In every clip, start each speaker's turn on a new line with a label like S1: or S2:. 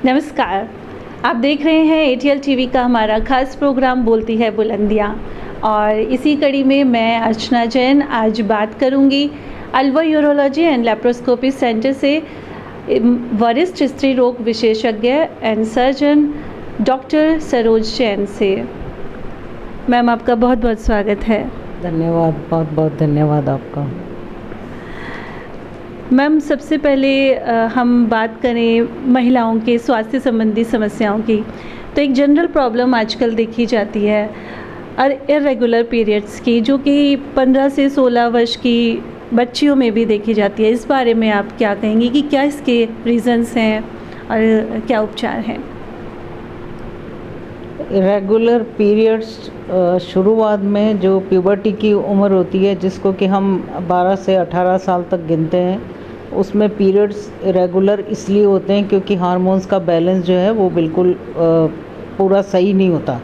S1: नमस्कार। आप देख रहे हैं एटीएल टीवी का हमारा खास प्रोग्राम बोलती है बुलंदियाँ और इसी कड़ी में मैं अर्चना जैन आज बात करूंगी Alva urology and laparoscopy centre से वरिष्ठ स्त्री रोग विशेषज्ञ and surgeon doctor Saroj Jain से। मैम, आपका बहुत बहुत स्वागत है।
S2: धन्यवाद, बहुत बहुत धन्यवाद आपका।
S1: मैम, सबसे पहले हम बात करें महिलाओं के स्वास्थ्य संबंधी समस्याओं की, तो एक जनरल प्रॉब्लम आजकल देखी जाती है और इरेगुलर पीरियड्स की, जो कि 15 से 16 वर्ष की बच्चियों में भी देखी जाती है। इस बारे में आप क्या कहेंगी कि क्या इसके रीज़न्स हैं और क्या उपचार हैं?
S2: इरेगुलर पीरियड्स शुरुआत में जो प्यूबर्टी की उम्र होती है, जिसको कि हम 12 से 18 साल तक गिनते हैं, उसमें पीरियड्स इरेगुलर इसलिए होते हैं क्योंकि हार्मोन्स का बैलेंस जो है वो बिल्कुल पूरा सही नहीं होता,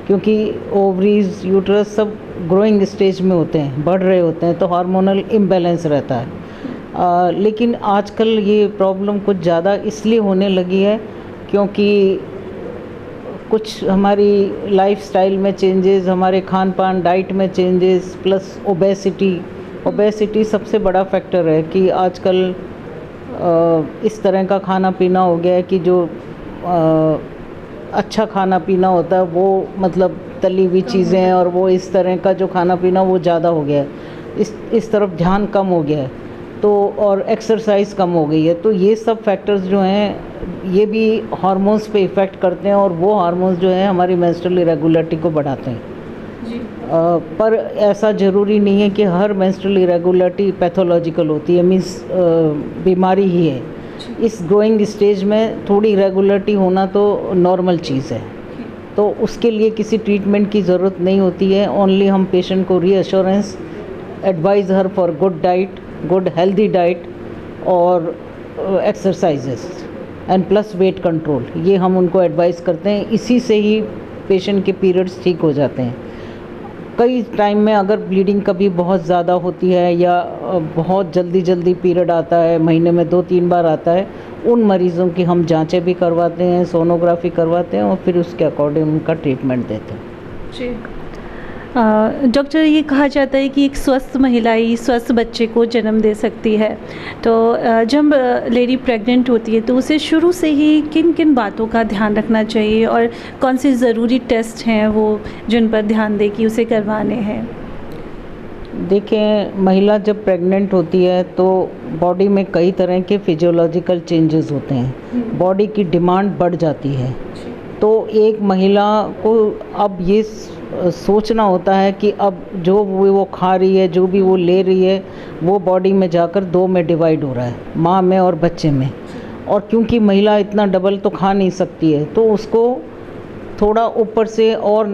S2: क्योंकि ओवरीज यूट्रस सब ग्रोइंग स्टेज में होते हैं, बढ़ रहे होते हैं, तो हार्मोनल इम्बैलेंस रहता है। लेकिन आजकल ये प्रॉब्लम कुछ ज़्यादा इसलिए होने लगी है क्योंकि कुछ हमारी लाइफस्टाइल में चेंजेस, हमारे खान पान डाइट में चेंजेस, प्लस ओबेसिटी सबसे बड़ा फैक्टर है कि आजकल इस तरह का खाना पीना हो गया है कि जो अच्छा खाना पीना होता है वो मतलब तली हुई चीज़ें और वो इस तरह का जो खाना पीना वो ज़्यादा हो गया है, इस तरफ ध्यान कम हो गया है, तो और एक्सरसाइज कम हो गई है। तो ये सब फैक्टर्स जो हैं ये भी हार्मोन्स पे इफ़ेक्ट करते हैं और वो हार्मोन्स जो हैं हमारी मेंस्ट्रुअल इरेगुलरिटी को बढ़ाते हैं जी। पर ऐसा ज़रूरी नहीं है कि हर मेंस्ट्रुअल इरेगुलरिटी पैथोलॉजिकल होती है, मीन्स बीमारी ही है। इस ग्रोइंग स्टेज में थोड़ी इरेगुलरिटी होना तो नॉर्मल चीज़ है, तो उसके लिए किसी ट्रीटमेंट की ज़रूरत नहीं होती है। ओनली हम पेशेंट को reassurance, advise her for good diet, good healthy diet और exercises and plus weight control, ये हम उनको एडवाइस करते हैं। इसी से ही पेशेंट के पीरियड्स ठीक हो जाते हैं। कई टाइम में अगर ब्लीडिंग कभी बहुत ज़्यादा होती है या बहुत जल्दी पीरियड आता है, महीने में 2-3 बार आता है, उन मरीज़ों की हम जांचें भी करवाते हैं, सोनोग्राफी करवाते हैं और फिर उसके अकॉर्डिंग उनका ट्रीटमेंट देते हैं
S1: जी। डॉक्टर, ये कहा जाता है कि एक स्वस्थ महिला ही स्वस्थ बच्चे को जन्म दे सकती है, तो जब लेडी प्रेग्नेंट होती है तो उसे शुरू से ही किन किन बातों का ध्यान रखना चाहिए और कौन से ज़रूरी टेस्ट हैं वो जिन पर ध्यान दे कि उसे करवाने हैं?
S2: देखें, महिला जब प्रेग्नेंट होती है तो बॉडी में कई तरह के फिजियोलॉजिकल चेंजेस होते हैं, बॉडी की डिमांड बढ़ जाती है। तो एक महिला को अब ये सोचना होता है कि अब जो वो खा रही है, जो भी वो ले रही है, वो बॉडी में जाकर 2 में डिवाइड हो रहा है, माँ में और बच्चे में। और क्योंकि महिला इतना डबल तो खा नहीं सकती है, तो उसको थोड़ा ऊपर से और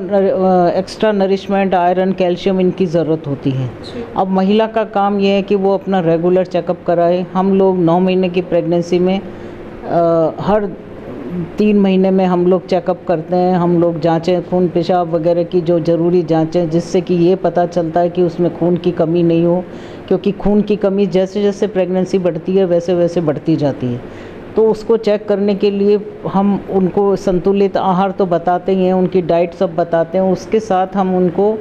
S2: एक्स्ट्रा नरिशमेंट, आयरन, कैल्शियम इनकी ज़रूरत होती है। अब महिला का काम ये है कि वो अपना रेगुलर चेकअप कराए। हम लोग 9 महीने की प्रेगनेंसी में हर 3 महीने में हम लोग चेकअप करते हैं, हम लोग जांचें, खून पेशाब वगैरह की जो ज़रूरी जांचें, जिससे कि ये पता चलता है कि उसमें खून की कमी नहीं हो, क्योंकि खून की कमी जैसे जैसे प्रेगनेंसी बढ़ती है वैसे वैसे बढ़ती जाती है। तो उसको चेक करने के लिए हम उनको संतुलित आहार तो बताते ही हैं, उनकी डाइट सब बताते हैं, उसके साथ हम उनको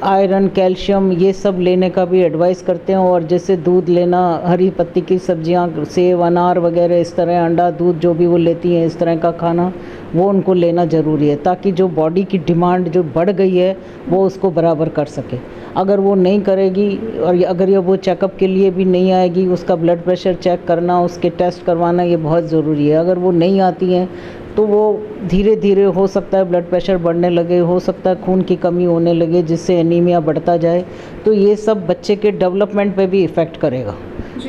S2: आयरन, कैल्शियम ये सब लेने का भी एडवाइस करते हैं। और जैसे दूध लेना, हरी पत्ती की सब्जियां, सेब, अनार वगैरह, इस तरह अंडा, दूध जो भी वो लेती हैं, इस तरह का खाना वो उनको लेना ज़रूरी है, ताकि जो बॉडी की डिमांड जो बढ़ गई है वो उसको बराबर कर सके। अगर वो नहीं करेगी और अगर ये वो चेकअप के लिए भी नहीं आएगी, उसका ब्लड प्रेशर चेक करना, उसके टेस्ट करवाना ये बहुत ज़रूरी है। अगर वो नहीं आती हैं तो वो धीरे धीरे हो सकता है ब्लड प्रेशर बढ़ने लगे, हो सकता है खून की कमी होने लगे, जिससे एनीमिया बढ़ता जाए। तो ये सब बच्चे के डेवलपमेंट पे भी इफ़ेक्ट करेगा।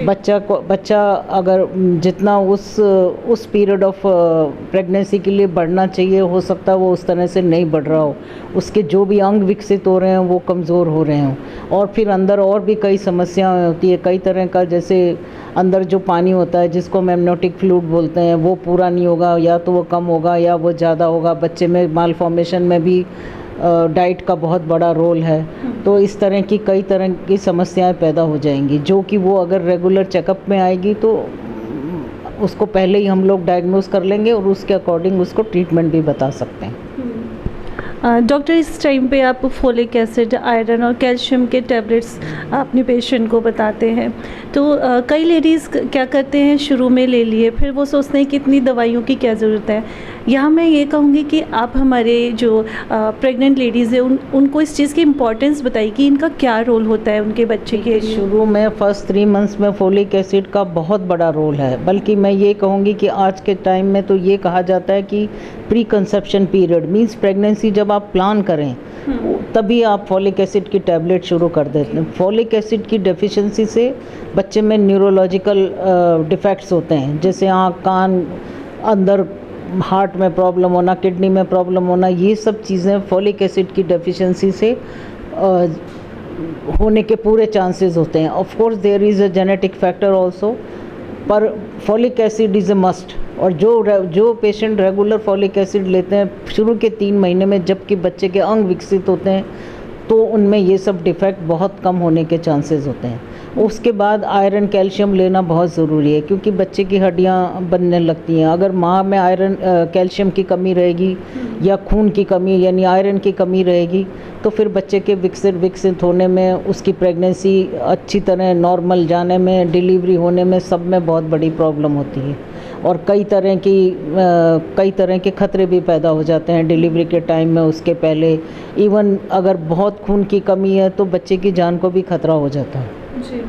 S2: बच्चा अगर जितना उस पीरियड ऑफ प्रेगनेंसी के लिए बढ़ना चाहिए, हो सकता है वो उस तरह से नहीं बढ़ रहा हो, उसके जो भी अंग विकसित हो रहे हैं वो कमज़ोर हो रहे हों। और फिर अंदर और भी कई समस्याएं होती है, कई तरह का, जैसे अंदर जो पानी होता है जिसको हम एमनियोटिक फ्लूइड बोलते हैं, वो पूरा नहीं होगा, या तो वो कम होगा या वो ज़्यादा होगा। बच्चे में माल फॉर्मेशन में भी डाइट का बहुत बड़ा रोल है। तो इस तरह की कई तरह की समस्याएं पैदा हो जाएंगी, जो कि वो अगर रेगुलर चेकअप में आएगी तो उसको पहले ही हम लोग डायग्नोस कर लेंगे और उसके अकॉर्डिंग उसको ट्रीटमेंट भी बता सकते हैं।
S1: डॉक्टर, इस टाइम पे आप फोलिक एसिड, आयरन और कैल्शियम के टैबलेट्स अपने पेशेंट को बताते हैं, तो कई लेडीज़ क्या करते हैं, शुरू में ले लिए, फिर वो सोचते हैं कि इतनी दवाइयों की क्या ज़रूरत है। यहाँ मैं ये कहूँगी कि आप हमारे जो प्रेग्नेंट लेडीज़ हैं उनको इस चीज़ की इम्पोर्टेंस बताइए कि इनका क्या रोल होता है उनके बच्चे के लिए।
S2: शुरू में फर्स्ट 3 मंथ्स में फोलिक एसिड का बहुत बड़ा रोल है, बल्कि मैं ये कहूँगी कि आज के टाइम में तो ये कहा जाता है कि pre conception period means pregnancy जब आप प्लान करें तभी आप फॉलिक एसिड की टैबलेट शुरू कर देते हैं। फॉलिक एसिड की डेफिशिएंसी से बच्चे में न्यूरोलॉजिकल डिफेक्ट्स होते हैं, जैसे आँख, कान, अंदर हार्ट में प्रॉब्लम होना, किडनी में प्रॉब्लम होना, ये सब चीज़ें फॉलिक एसिड की डेफिशिएंसी से होने के पूरे चांसेस होते हैं। Of course there is a genetic factor also, पर folic acid is a must. और जो पेशेंट रेगुलर फॉलिक एसिड लेते हैं शुरू के 3 महीने में, जबकि बच्चे के अंग विकसित होते हैं, तो उनमें ये सब डिफेक्ट बहुत कम होने के चांसेस होते हैं। उसके बाद आयरन, कैल्शियम लेना बहुत ज़रूरी है, क्योंकि बच्चे की हड्डियां बनने लगती हैं। अगर माँ में आयरन कैल्शियम की कमी रहेगी या खून की कमी यानी आयरन की कमी रहेगी, तो फिर बच्चे के विकसित होने में, उसकी प्रेगनेंसी अच्छी तरह नॉर्मल जाने में, डिलीवरी होने में, सब में बहुत बड़ी प्रॉब्लम होती है। और कई तरह के खतरे भी पैदा हो जाते हैं डिलीवरी के टाइम में, उसके पहले। इवन अगर बहुत खून की कमी है तो बच्चे की जान को भी खतरा हो जाता है।
S1: जी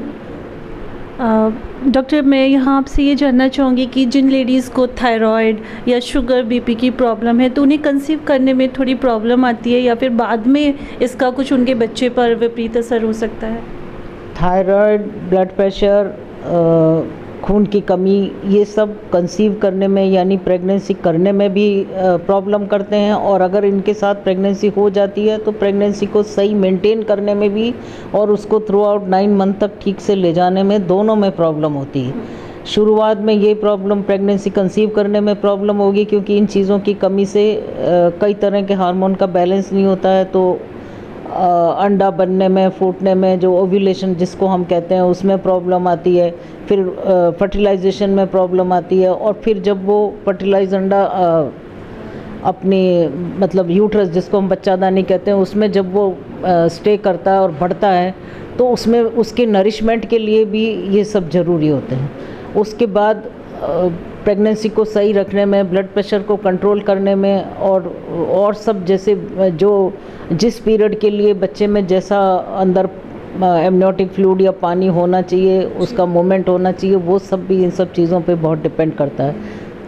S1: डॉक्टर, मैं यहाँ आपसे ये जानना चाहूँगी कि जिन लेडीज़ को थायराइड या शुगर, बीपी की प्रॉब्लम है, तो उन्हें कंसीव करने में थोड़ी प्रॉब्लम आती है या फिर बाद में इसका कुछ उनके बच्चे पर विपरीत असर हो सकता है?
S2: थायराइड, ब्लड प्रेशर, खून की कमी, ये सब कंसीव करने में यानी प्रेगनेंसी करने में भी प्रॉब्लम करते हैं। और अगर इनके साथ प्रेगनेंसी हो जाती है तो प्रेगनेंसी को सही मेंटेन करने में भी और उसको थ्रू आउट 9 मंथ तक ठीक से ले जाने में, दोनों में प्रॉब्लम होती है। शुरुआत में ये प्रॉब्लम प्रेगनेंसी कंसीव करने में प्रॉब्लम होगी, क्योंकि इन चीज़ों की कमी से कई तरह के हार्मोन का बैलेंस नहीं होता है, तो अंडा बनने में, फूटने में, जो ओव्यूलेशन जिसको हम कहते हैं, उसमें प्रॉब्लम आती है। फिर फर्टिलाइजेशन में प्रॉब्लम आती है। और फिर जब वो फर्टिलाइज अंडा अपनी मतलब यूट्रस जिसको हम बच्चादानी कहते हैं, उसमें जब वो स्टे करता है और बढ़ता है, तो उसमें उसके नरिशमेंट के लिए भी ये सब ज़रूरी होते हैं। उसके बाद प्रेगनेंसी को सही रखने में, ब्लड प्रेशर को कंट्रोल करने में और सब, जैसे जिस पीरियड के लिए बच्चे में जैसा अंदर एमनियोटिक फ्लूइड या पानी होना चाहिए, उसका मूवमेंट होना चाहिए, वो सब भी इन सब चीज़ों पे बहुत डिपेंड करता है।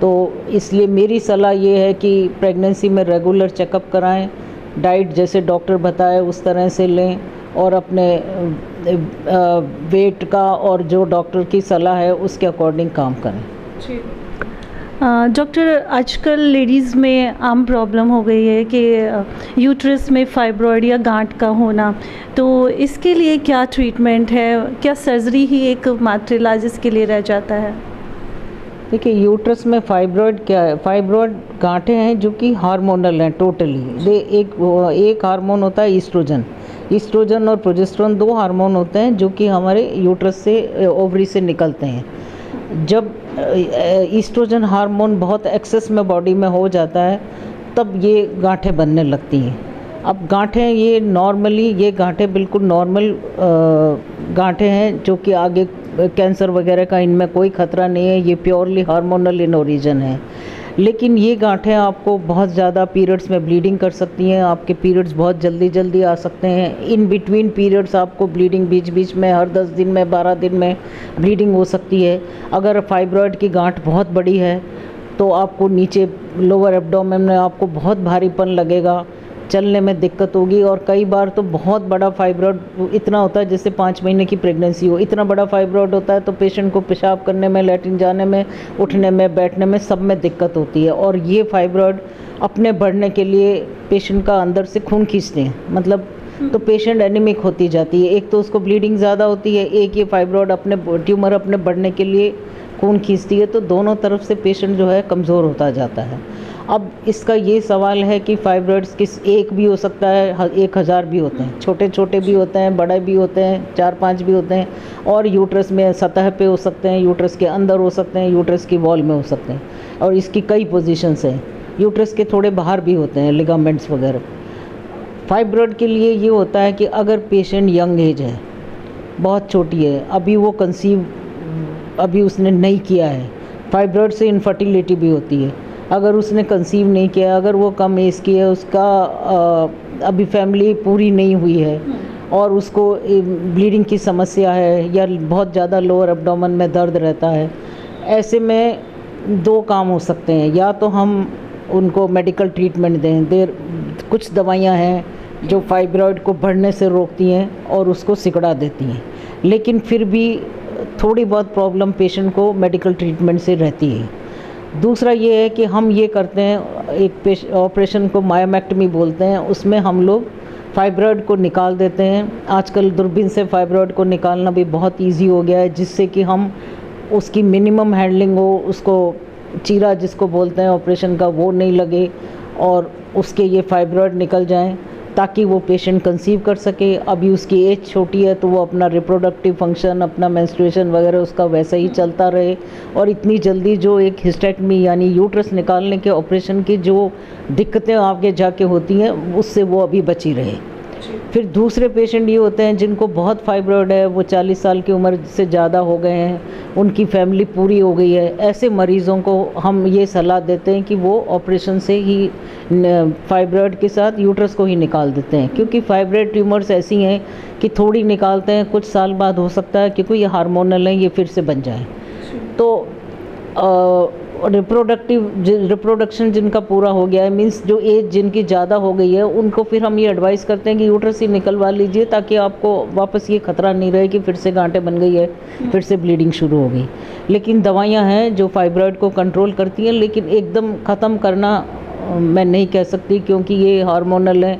S2: तो इसलिए मेरी सलाह ये है कि प्रेगनेंसी में रेगुलर चेकअप कराएं, डाइट जैसे डॉक्टर बताए उस तरह से लें, और अपने वेट का और जो डॉक्टर की सलाह है उसके अकॉर्डिंग काम करें।
S1: डॉक्टर, आजकल लेडीज़ में आम प्रॉब्लम हो गई है कि यूट्रस में फाइब्रॉइड या गांठ का होना, तो इसके लिए क्या ट्रीटमेंट है? क्या सर्जरी ही एक मात्र इलाज इसके लिए रह जाता है?
S2: देखिए, यूट्रस में फाइब्रॉइड क्या है? फाइब्रॉइड गांठें हैं जो कि हार्मोनल हैं टोटली। एक हार्मोन होता है ईस्ट्रोजन और प्रोजेस्टेरोन, 2 हार्मोन होते हैं जो कि हमारे यूट्रस से, ओवरी से निकलते हैं। जब ईस्ट्रोजन हार्मोन बहुत एक्सेस में बॉडी में हो जाता है, तब ये गांठें बनने लगती हैं। अब गांठें ये गांठें बिल्कुल नॉर्मल गांठें हैं, जो कि आगे कैंसर वगैरह का इनमें कोई ख़तरा नहीं है। ये प्योरली हार्मोनल इन ओरिजिन है। लेकिन ये गांठें आपको बहुत ज़्यादा पीरियड्स में ब्लीडिंग कर सकती हैं। आपके पीरियड्स बहुत जल्दी आ सकते हैं। इन बिटवीन पीरियड्स आपको ब्लीडिंग बीच में हर 10 दिन में, 12 दिन में ब्लीडिंग हो सकती है। अगर फाइब्रॉइड की गांठ बहुत बड़ी है तो आपको नीचे लोअर एब्डोमेन में आपको बहुत भारीपन लगेगा, चलने में दिक्कत होगी। और कई बार तो बहुत बड़ा फाइब्रॉइड इतना होता है जैसे 5 महीने की प्रेगनेंसी हो, इतना बड़ा फाइब्रॉइड होता है, तो पेशेंट को पेशाब करने में, लैट्रिन जाने में, उठने में, बैठने में, सब में दिक्कत होती है। और ये फाइब्रॉइड अपने बढ़ने के लिए पेशेंट का अंदर से खून खींचते हैं, मतलब तो पेशेंट एनीमिक होती जाती है। एक तो उसको ब्लीडिंग ज़्यादा होती है, एक ये फाइब्रॉइड ट्यूमर अपने बढ़ने के लिए खून खींचती है, तो दोनों तरफ से पेशेंट जो है कमज़ोर होता जाता है। अब इसका ये सवाल है कि फाइब्रॉइड्स किस एक भी हो सकता है, 1000 भी होते हैं, छोटे छोटे भी होते हैं, बड़े भी होते हैं, 4-5 भी होते हैं, और यूट्रस में सतह पे हो सकते हैं, यूट्रस के अंदर हो सकते हैं, यूट्रस की वॉल में हो सकते हैं, और इसकी कई पोजीशंस हैं। यूट्रस के थोड़े बाहर भी होते हैं, लिगामेंट्स वगैरह। फाइब्रॉइड के लिए ये होता है कि अगर पेशेंट यंग एज है, बहुत छोटी है, अभी वो कंसीव अभी उसने नहीं किया है, फाइब्रॉइड से इनफर्टिलिटी भी होती है, अगर उसने कंसीव नहीं किया, अगर वो कम एज की है, उसका अभी फैमिली पूरी नहीं हुई है और उसको ब्लीडिंग की समस्या है या बहुत ज़्यादा लोअर एब्डोमेन में दर्द रहता है, ऐसे में 2 काम हो सकते हैं। या तो हम उनको मेडिकल ट्रीटमेंट दें, कुछ दवाइयाँ हैं जो फाइब्रॉइड को बढ़ने से रोकती हैं और उसको सिकुड़ा देती हैं, लेकिन फिर भी थोड़ी बहुत प्रॉब्लम पेशेंट को मेडिकल ट्रीटमेंट से रहती है। दूसरा ये है कि हम ये करते हैं, एक ऑपरेशन को मायोमेक्टमी बोलते हैं, उसमें हम लोग फाइब्रॉइड को निकाल देते हैं। आजकल दूरबीन से फाइब्रॉइड को निकालना भी बहुत इजी हो गया है, जिससे कि हम उसकी मिनिमम हैंडलिंग हो, उसको चीरा जिसको बोलते हैं ऑपरेशन का, वो नहीं लगे और उसके ये फाइब्रॉइड निकल जाएं, ताकि वो पेशेंट कंसीव कर सके। अभी उसकी एज छोटी है तो वो अपना रिप्रोडक्टिव फंक्शन, अपना मेंस्ट्रुएशन वगैरह उसका वैसा ही चलता रहे, और इतनी जल्दी जो एक हिस्टेक्टमी यानी यूट्रस निकालने के ऑपरेशन की जो दिक्कतें आगे जाके होती हैं, उससे वो अभी बची रहे। फिर दूसरे पेशेंट ये होते हैं जिनको बहुत फाइब्रॉइड है, वो 40 साल की उम्र से ज़्यादा हो गए हैं, उनकी फैमिली पूरी हो गई है, ऐसे मरीज़ों को हम ये सलाह देते हैं कि वो ऑपरेशन से ही फाइब्रॉइड के साथ यूट्रस को ही निकाल देते हैं, क्योंकि फाइब्रॉइड ट्यूमर्स ऐसी हैं कि थोड़ी निकालते हैं, कुछ साल बाद हो सकता है, क्योंकि ये हार्मोनल है, ये फिर से बन जाए। तो रिप्रोडक्शन जिनका पूरा हो गया है, मींस जो एज जिनकी ज़्यादा हो गई है, उनको फिर हम ये एडवाइस करते हैं कि यूट्रस ही निकलवा लीजिए, ताकि आपको वापस ये खतरा नहीं रहे कि फिर से गांठें बन गई है, फिर से ब्लीडिंग शुरू हो गई। लेकिन दवाइयाँ हैं जो फाइब्रॉइड को कंट्रोल करती हैं, लेकिन एकदम ख़त्म करना मैं नहीं कह सकती, क्योंकि ये हार्मोनल है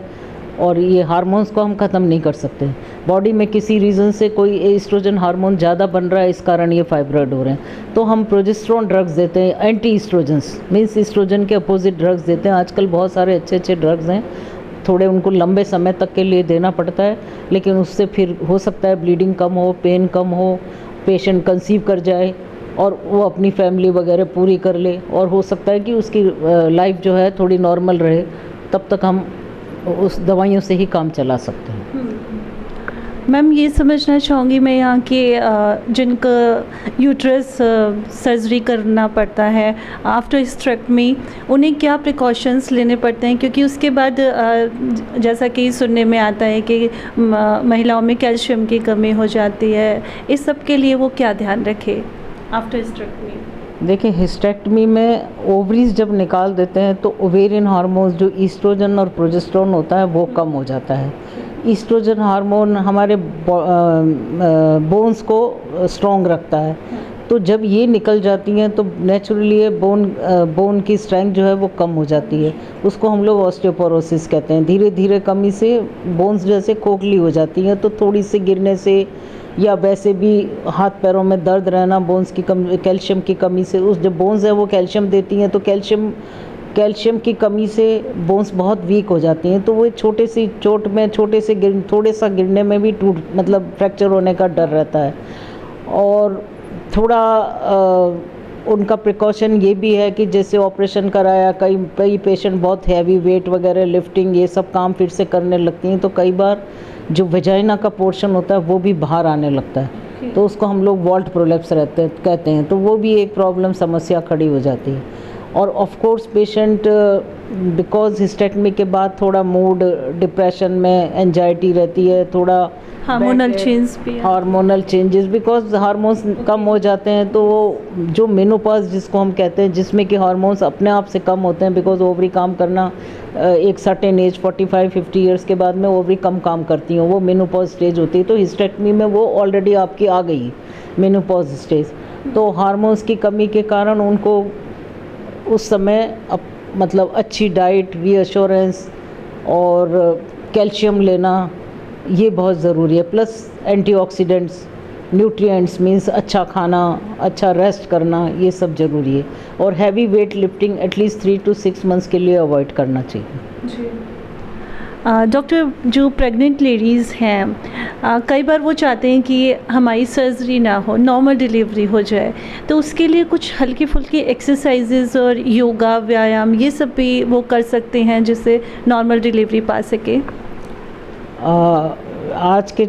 S2: और ये हार्मोन्स को हम ख़त्म नहीं कर सकते। बॉडी में किसी रीज़न से कोई एस्ट्रोजन हार्मोन ज़्यादा बन रहा है, इस कारण ये फाइब्रॉइड हो रहे हैं, तो हम प्रोजेस्टेरोन ड्रग्स देते हैं, एंटी ईस्ट्रोजन्स मीन्स ईस्ट्रोजन के अपोजिट ड्रग्स देते हैं। आजकल बहुत सारे अच्छे अच्छे ड्रग्स हैं, थोड़े उनको लंबे समय तक के लिए देना पड़ता है, लेकिन उससे फिर हो सकता है ब्लीडिंग कम हो, पेन कम हो, पेशेंट कंसीव कर जाए और वो अपनी फैमिली वगैरह पूरी कर ले, और हो सकता है कि उसकी लाइफ जो है थोड़ी नॉर्मल रहे, तब तक हम उस दवाइयों से ही काम चला सकते हैं।
S1: मैम, ये समझना चाहूँगी मैं यहाँ कि जिनका यूट्रस सर्जरी करना पड़ता है आफ्टर हिस्टेक्टमी, उन्हें क्या प्रिकॉशंस लेने पड़ते हैं, क्योंकि उसके बाद जैसा कि सुनने में आता है कि महिलाओं में कैल्शियम की कमी हो जाती है, इस सब के लिए वो क्या ध्यान रखें आफ्टर हिस्टेक्टमी?
S2: देखिए, हिस्टेक्टमी में ओवरीज जब निकाल देते हैं तो ओवेरियन हार्मोन्स जो ईस्ट्रोजन और प्रोजेस्टेरोन होता है वो कम हो जाता है। ईस्ट्रोजन हार्मोन हमारे बोन्स को स्ट्रॉन्ग रखता है, तो जब ये निकल जाती हैं तो नेचुरली बोन की स्ट्रेंथ जो है वो कम हो जाती है, उसको हम लोग ऑस्टियोपोरोसिस कहते हैं। धीरे धीरे कमी से बोन्स जैसे खोखली हो जाती हैं, तो थोड़ी सी गिरने से या वैसे भी हाथ पैरों में दर्द रहना बोन्स की कमी, कैल्शियम की कमी से, उस जो बोन्स है वो कैल्शियम देती हैं, तो कैल्शियम की कमी से बोन्स बहुत वीक हो जाती हैं, तो वो छोटे सी चोट में थोड़े सा गिरने में भी मतलब फ्रैक्चर होने का डर रहता है। और थोड़ा उनका प्रिकॉशन ये भी है कि जैसे ऑपरेशन कराया, कई पेशेंट बहुत हैवी वेट वगैरह लिफ्टिंग ये सब काम फिर से करने लगती हैं, तो कई बार जो वेजाइना का पोर्शन होता है वो भी बाहर आने लगता है, तो उसको हम लोग वॉल्ट प्रोलेप्स कहते हैं, तो वो भी एक प्रॉब्लम समस्या खड़ी हो जाती है। और of course patient because hysterectomy के बाद थोड़ा मूड डिप्रेशन में एंजाइटी रहती है, थोड़ा हार्मोनल चेंजेस बिकॉज हार्मोन्स कम हो जाते हैं, तो वो जो मेनोपॉज जिसको हम कहते हैं, जिसमें कि हार्मोन्स अपने आप से कम होते हैं, बिकॉज ओवरी काम करना एक सर्टेन एज 45-50 ईयर्स के बाद में ओवरी कम काम करती हैं, वो मेनोपॉज स्टेज होती है। तो हिस्टेक्टमी में वो ऑलरेडी आपकी आ गई मेनोपॉज स्टेज, तो हार्मोन्स की कमी के कारण उनको उस समय मतलब अच्छी डाइट, रीअश्योरेंस और कैल्शियम लेना ये बहुत ज़रूरी है, प्लस एंटीऑक्सीडेंट्स न्यूट्रिएंट्स मीन्स अच्छा खाना, अच्छा रेस्ट करना, ये सब ज़रूरी है। और heavy weight lifting at least 3 to 6 months के लिए अवॉइड करना चाहिए।
S1: जी। डॉक्टर, जो प्रेग्नेंट लेडीज़ हैं, कई बार वो चाहते हैं कि हमारी सर्जरी ना हो, नॉर्मल डिलीवरी हो जाए, तो उसके लिए कुछ हल्की फुल्की एक्सरसाइजेज़ और योगा, व्यायाम, ये सब भी वो कर सकते हैं जिससे नॉर्मल डिलीवरी पा सके?
S2: आज के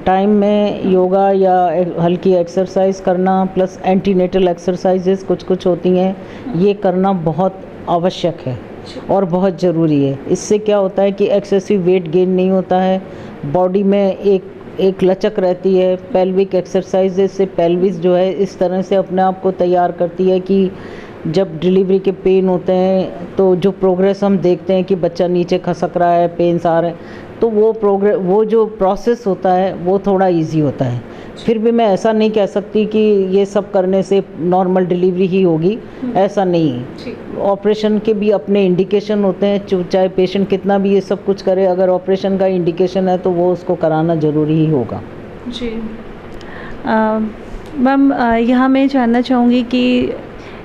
S2: टाइम में योगा या हल्की एक्सरसाइज करना प्लस एंटीनेटल एक्सरसाइजेस कुछ कुछ होती हैं, ये करना बहुत आवश्यक है और बहुत ज़रूरी है। इससे क्या होता है कि एक्सेसिव वेट गेन नहीं होता है, बॉडी में एक लचक रहती है। पेल्विक एक्सरसाइजेस से पेल्विस जो है इस तरह से अपने आप को तैयार करती है कि जब डिलीवरी के पेन होते हैं तो जो प्रोग्रेस हम देखते हैं कि बच्चा नीचे खसक रहा है, पेन्स आ रहे हैं, तो वो जो प्रोसेस होता है वो थोड़ा इजी होता है। फिर भी मैं ऐसा नहीं कह सकती कि ये सब करने से नॉर्मल डिलीवरी ही होगी, ऐसा नहीं है। ऑपरेशन के भी अपने इंडिकेशन होते हैं, चाहे पेशेंट कितना भी ये सब कुछ करे, अगर ऑपरेशन का इंडिकेशन है तो वो उसको कराना ज़रूरी ही होगा।
S1: जी मैम, यहाँ मैं जानना चाहूँगी कि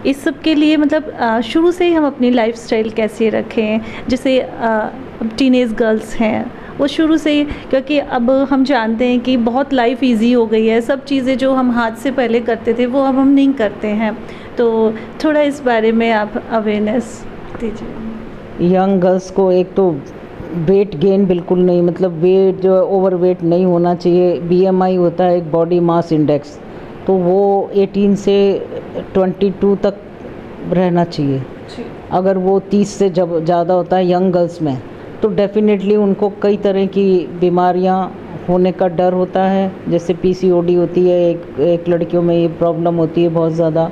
S1: इस सब के लिए मतलब शुरू से ही हम अपनी लाइफस्टाइल कैसे रखें, जैसे टीनेज गर्ल्स हैं वो शुरू से ही, क्योंकि अब हम जानते हैं कि बहुत लाइफ इजी हो गई है, सब चीज़ें जो हम हाथ से पहले करते थे वो अब हम नहीं करते हैं, तो थोड़ा इस बारे में आप अवेयरनेस दीजिए।
S2: यंग गर्ल्स को एक तो वेट गेन बिल्कुल नहीं, मतलब वेट जो है ओवर वेट नहीं होना चाहिए। BMI होता है एक बॉडी मास इंडेक्स, तो वो 18 से 22 तक रहना चाहिए। अगर वो 30 से जब ज़्यादा होता है यंग गर्ल्स में, तो डेफिनेटली उनको कई तरह की बीमारियां होने का डर होता है, जैसे PCOD होती है, एक लड़कियों में ये प्रॉब्लम होती है बहुत ज़्यादा,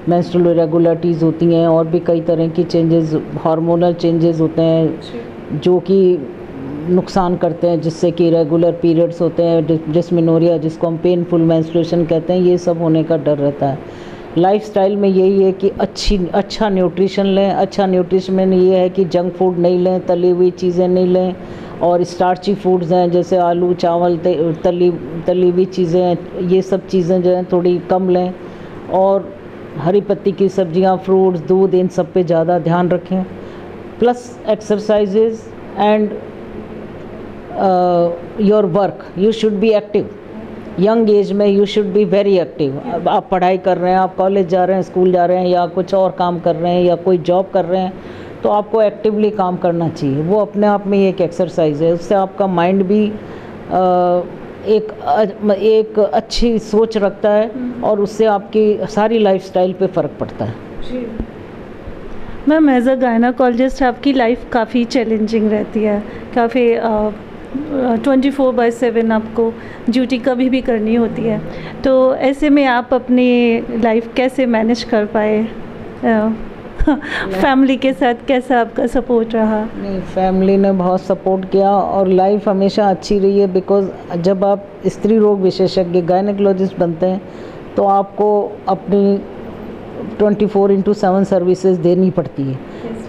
S2: मेंस्ट्रुअल इरेगुलरिटीज़ होती हैं, और भी कई तरह की चेंजेस, हार्मोनल चेंजेस होते हैं जो कि नुकसान करते हैं, जिससे कि रेगुलर पीरियड्स होते हैं, डिस्मेनोरिया जिसको हम पेनफुल मेंस्ट्रुएशन कहते हैं, ये सब होने का डर रहता है। लाइफस्टाइल में यही है कि अच्छा न्यूट्रिशन लें। अच्छा न्यूट्रिशन में ये है कि जंक फूड नहीं लें, तली हुई चीज़ें नहीं लें, और स्टार्ची फूड्स हैं जैसे आलू, चावल, तली हुई चीज़ें हैं, ये सब चीज़ें जो हैं थोड़ी कम लें, और हरी पत्ती की सब्जियां, फ्रूट्स, दूध, इन सब पे ज़्यादा ध्यान रखें, plus exercises and your work. You should be active. Young age में you should be very active. आप पढ़ाई कर रहे हैं, आप कॉलेज जा रहे हैं, स्कूल जा रहे हैं, या कुछ और काम कर रहे हैं, या कोई जॉब कर रहे हैं, तो आपको एक्टिवली काम करना चाहिए। वो अपने आप में एक एक्सरसाइज है, उससे आपका माइंड भी एक अच्छी सोच रखता है, और उससे आपकी सारी लाइफस्टाइल पे फ़र्क पड़ता है।
S1: मैम, एज अ गायनाकोलॉजिस्ट आपकी लाइफ काफ़ी चैलेंजिंग रहती है, काफ़ी 24/7 आपको ड्यूटी कभी भी करनी होती है, तो ऐसे में आप अपनी लाइफ कैसे मैनेज कर पाए? फैमिली के साथ कैसा आपका सपोर्ट रहा?
S2: नहीं, फैमिली ने बहुत सपोर्ट किया, और लाइफ हमेशा अच्छी रही है, बिकॉज़ जब आप स्त्री रोग विशेषज्ञ गायनेकोलॉजिस्ट बनते हैं तो आपको अपनी 24/7 सर्विसेज देनी पड़ती है,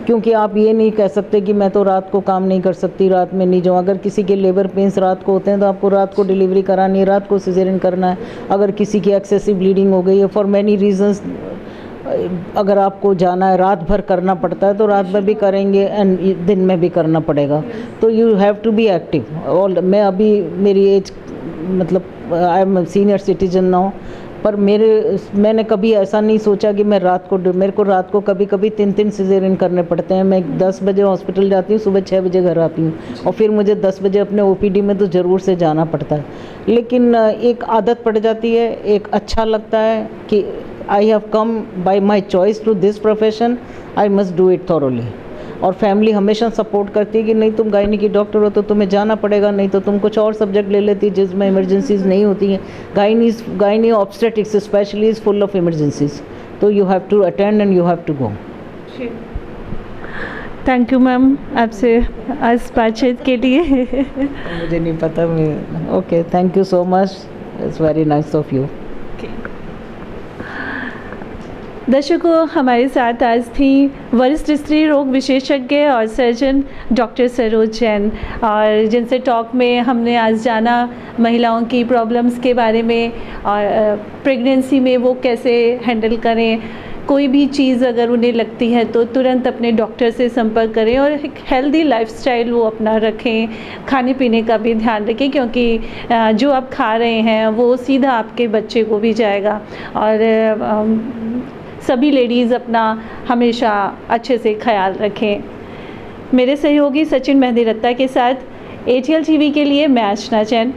S2: क्योंकि आप ये नहीं कह सकते कि मैं तो रात को काम नहीं कर सकती, रात में नहीं जाऊँ। अगर किसी के लेबर पेन्स रात को होते हैं तो आपको रात को डिलीवरी करानी है, रात को सिजेरियन करना है। अगर किसी की एक्सेसिव ब्लीडिंग हो गई है, फॉर मैनी रीजंस, अगर आपको जाना है, रात भर करना पड़ता है, तो रात भर भी करेंगे एंड दिन में भी करना पड़ेगा, तो you have to be active. और मैं अभी, मेरी एज मतलब I am senior citizen now, पर मैंने कभी ऐसा नहीं सोचा कि मेरे को रात को कभी कभी 3 सिजेरियन करने पड़ते हैं। मैं 10 बजे हॉस्पिटल जाती हूँ, सुबह 6 बजे घर आती हूँ, और फिर मुझे 10 बजे अपने OPD में तो ज़रूर से जाना पड़ता है। लेकिन एक आदत पड़ जाती है, एक अच्छा लगता है कि I have come by my choice to this profession, I must do it thoroughly. और फैमिली हमेशा सपोर्ट करती है कि नहीं, तुम गायनी की डॉक्टर हो तो तुम्हें जाना पड़ेगा, नहीं तो तुम कुछ और सब्जेक्ट ले लेती जिसमें इमरजेंसीज नहीं होती हैं। Gynae obstetrics specially is full of emergencies, तो you have to attend and you have to go.
S1: Thank you ma'am, आपसे आज बातचीत के लिए।
S2: मुझे नहीं पता, मैं okay, thank you so much, it's very nice of you.
S1: दर्शकों, हमारे साथ आज थी वरिष्ठ स्त्री रोग विशेषज्ञ और सर्जन डॉक्टर सरोज जैन, और जिनसे टॉक में हमने आज जाना महिलाओं की प्रॉब्लम्स के बारे में और प्रेगनेंसी में वो कैसे हैंडल करें। कोई भी चीज़ अगर उन्हें लगती है तो तुरंत अपने डॉक्टर से संपर्क करें और एक हेल्दी लाइफस्टाइल वो अपना रखें। खाने पीने का भी ध्यान रखें, क्योंकि जो आप खा रहे हैं वो सीधा आपके बच्चे को भी जाएगा। और सभी लेडीज़ अपना हमेशा अच्छे से ख्याल रखें। मेरे सहयोगी सचिन मेहंदी रत्ता के साथ ATL TV के लिए मैं अर्चना जैन।